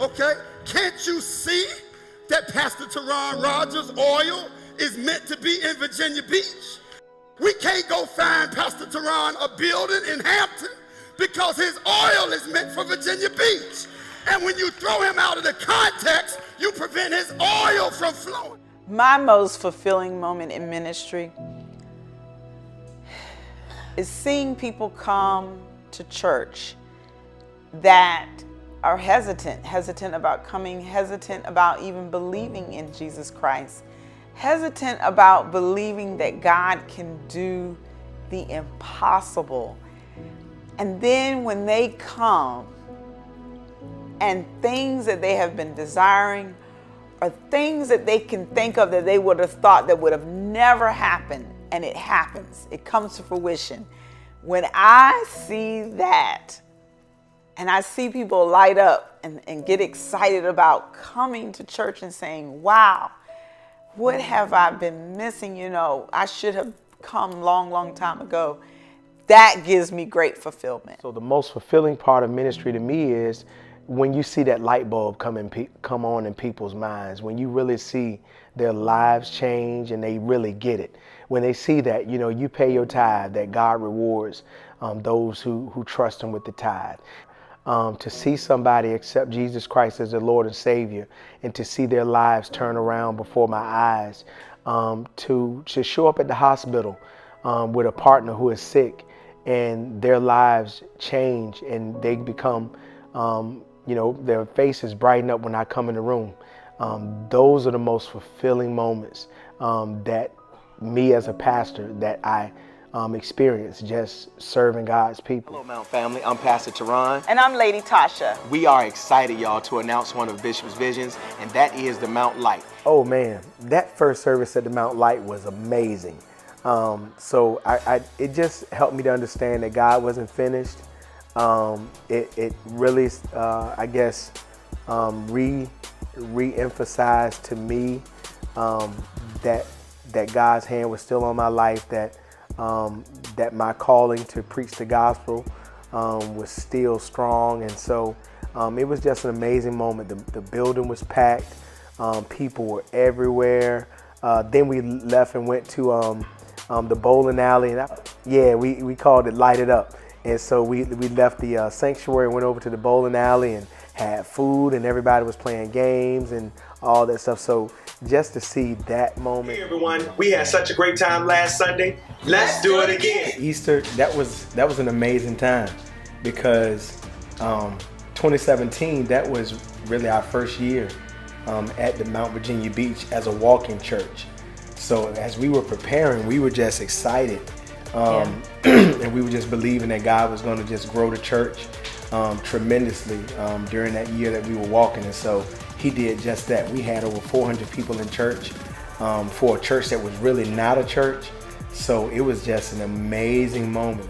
Okay? Can't you see that Pastor Teron Rogers' oil is meant to be in Virginia Beach? We can't go find Pastor Teron a building in Hampton because his oil is meant for Virginia Beach. And when you throw him out of the context, you prevent his oil from flowing. My most fulfilling moment in ministry is seeing people come to church that are hesitant about coming, hesitant about even believing in Jesus Christ, hesitant about believing that God can do the impossible. And then when they come and things that they have been desiring or things that they can think of that they would have thought that would have never happened, and it happens, it comes to fruition. When I see that, and I see people light up and get excited about coming to church and saying, wow, what have I been missing? You know, I should have come long time ago. That gives me great fulfillment. So the most fulfilling part of ministry to me is when you see that light bulb come on in people's minds, when you really see their lives change and they really get it. When they see that, you know, you pay your tithe, that God rewards those who trust him with the tithe. To see somebody accept Jesus Christ as their Lord and Savior, and to see their lives turn around before my eyes, to show up at the hospital with a partner who is sick and their lives change and they become, you know, their faces brighten up when I come in the room. Those are the most fulfilling moments that me as a pastor that I experience just serving God's people. Hello, Mount family. I'm Pastor Teron. And I'm Lady Tasha. We are excited, y'all, to announce one of Bishop's visions, and that is the Mount Light. Oh man, that first service at the Mount Light was amazing. So it just helped me to understand that God wasn't finished. It really, I guess, re-emphasized to me that God's hand was still on my life, that my calling to preach the gospel was still strong. And so it was just an amazing moment. The building was packed. People were everywhere. Then we left and went to the bowling alley. And we called it Light It Up. And so we left the sanctuary and went over to the bowling alley and had food, and everybody was playing games and all that stuff. So just to see that moment. Hey everyone, we had such a great time last Sunday. Let's do it again. Easter, that was an amazing time because 2017, that was really our first year at the Mount Virginia Beach as a walking church. So as we were preparing, we were just excited. And we were just believing that God was going to just grow the church tremendously during that year that we were walking. And so he did just that. We had over 400 people in church for a church that was really not a church. So it was just an amazing moment.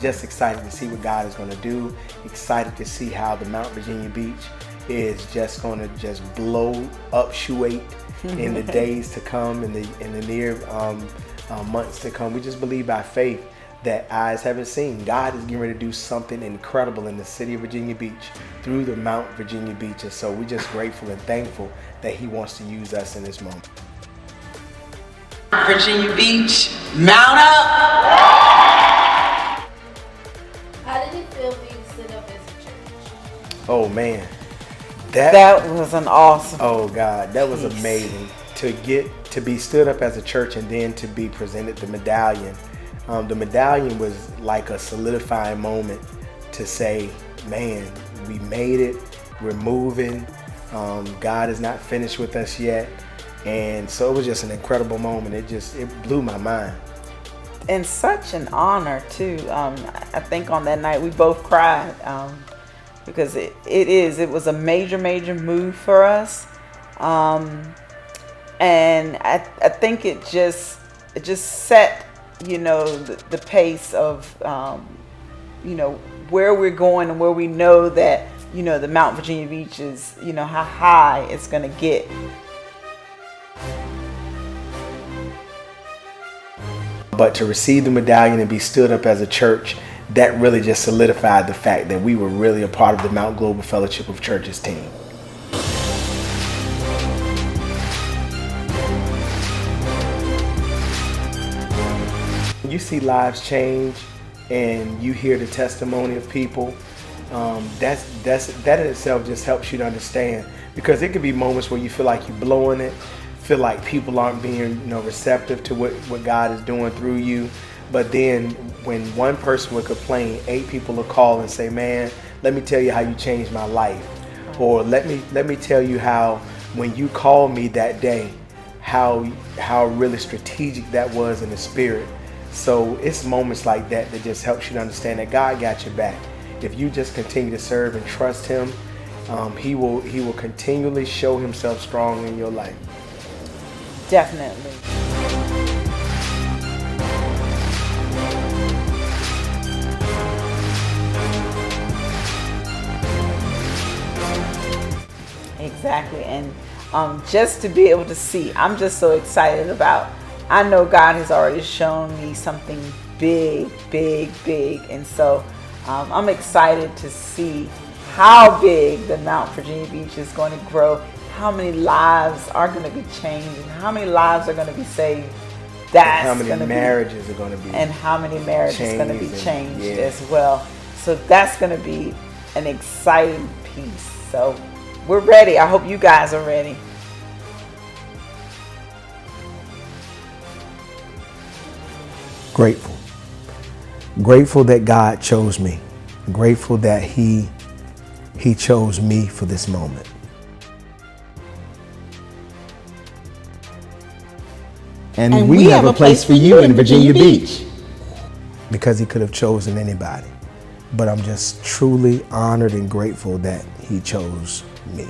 Just excited to see what God is going to do. Excited to see how the Mount Virginia Beach is just going to just upshuate in the days to come, in the near months to come. We just believe by faith that eyes haven't seen. God is getting ready to do something incredible in the city of Virginia Beach through the Mount Virginia Beach. And so we're just grateful and thankful that he wants to use us in this moment. Virginia Beach, mount up! How did it feel being stood up as a church? Oh man. That was an awesome. Oh God, that was amazing. To be stood up as a church and then to be presented the medallion. The medallion was like a solidifying moment to say, man, we made it, we're moving, God is not finished with us yet. And so it was just an incredible moment. It blew my mind. And such an honor too. I think on that night we both cried because it was a major move for us. And I think it just set, the pace of, where we're going and where we know that, the Mount Virginia Beach is, how high it's going to get. But to receive the medallion and be stood up as a church, that really just solidified the fact that we were really a part of the Mount Global Fellowship of Churches team. You see lives change and you hear the testimony of people, that in itself just helps you to understand, because it could be moments where you feel like you're blowing it, feel like people aren't being receptive to what God is doing through you. But then when one person would complain, 8 people will call and say, man, let me tell you how you changed my life. Or let me tell you how when you called me that day, how really strategic that was in the spirit. So it's moments like that that just helps you to understand that God got your back. If you just continue to serve and trust him, he will continually show himself strong in your life. Definitely. Exactly. And just to be able to see, I'm just so excited about, I know God has already shown me something big, big, big. And so I'm excited to see how big the Mount Virginia Beach is going to grow, how many lives are going to be changed, and how many lives are going to be saved. That's how many marriages are going to be and how many marriages are going to be changed as well. So that's going to be an exciting piece. So we're ready. I hope you guys are ready. Grateful that God chose me. Grateful that he chose me for this moment. And we have a place for you in Virginia Beach. Because he could have chosen anybody. But I'm just truly honored and grateful that he chose me.